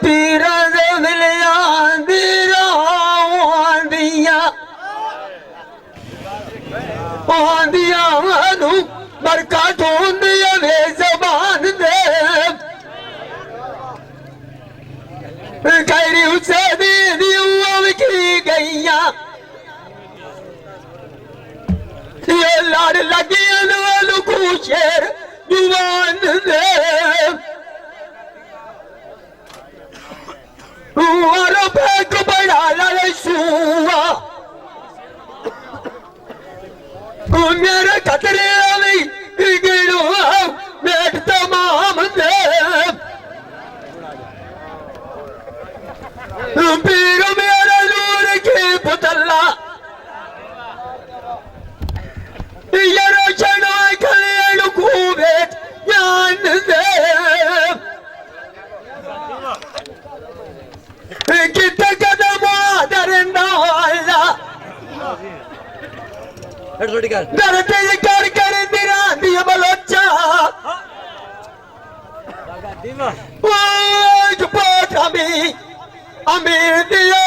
पीरा दे मिलिया दीरा आंदिया आंदिया मनु बरका ढूंढिया वे जबान दे खैरी उसे दी की गईया ये लाड़ लगी वालू को शेर जुबान दे वालों फेंक बड़ा लड़सूआ मेरे खतरे में गिरो बैठ तमाम दे पीर मेरे नूर की पुतला ये रोशन कल्याण को बेट जान दे कितने कदम दरिंदा वाला दरते कर दिरा दिया बलोचा पोट अमीर दिया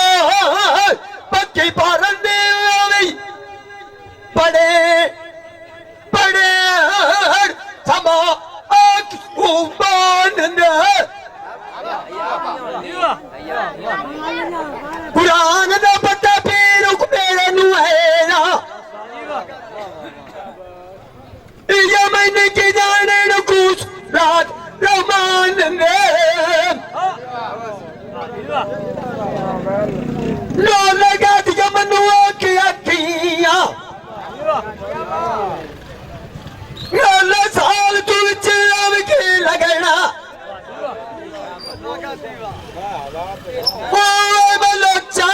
पक्की पारन दे बड़े बड़े समा उबान कुरान दा पत्ता पीर मेरे नू है ना ये मैंने की जाने न कुछ रात रमान ने लो लगा दिया मनुआ की अखियां लो साल तू चिल्लाव की लगना ओ बलोचा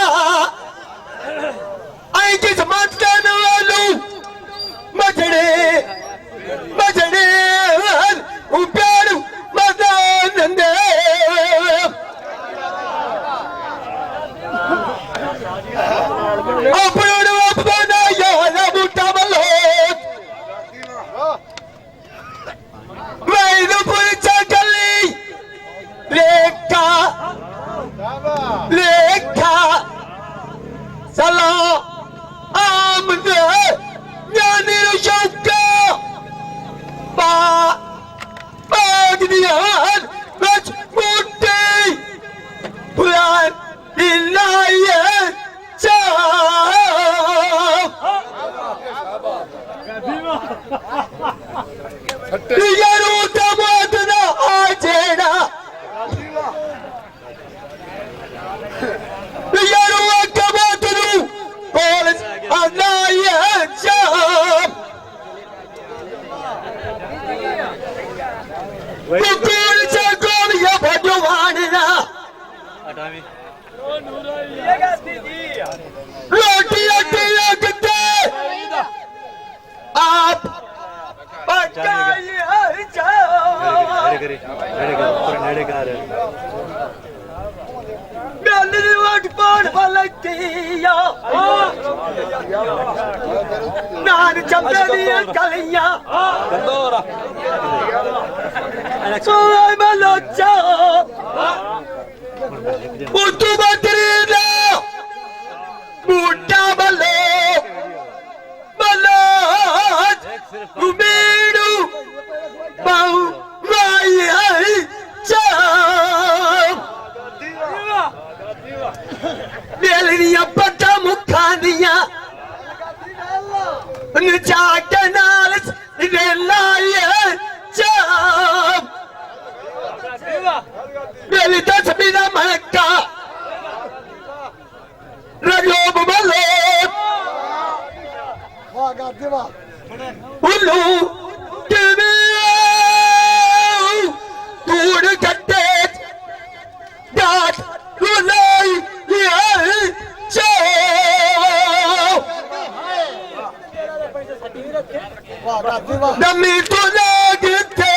आई किस मत करने वालू मजड़े मजड़े प्यार मदान दे अपना अपना यार बूटा बलो मैं पुरचा गली लेखा लेखा सला आमद ज्ञानी शौका बाग दिया बच मुट्ठी पुरान दिलाये यारो तमात ना आजेना यारो तमात नु बोल अनाये कुकुर से कौन ये भगवान ना रोटी रोटी लगते आप पकाइए जाओ मेरी वोट पान फलकिया नान चंपे दिए कलियां सोए मलोचा उतु बदरीला बूटा बलो बलोच उमेड़ू बाऊ माई आई चाव मेलिया पट्टा मुखा दिया चाट नाल लाए चाव मेरी तस्वीर महका रजोब बलो उल्लू टीवी दूर कट्टे दात रुलाई ये दमी तो लगते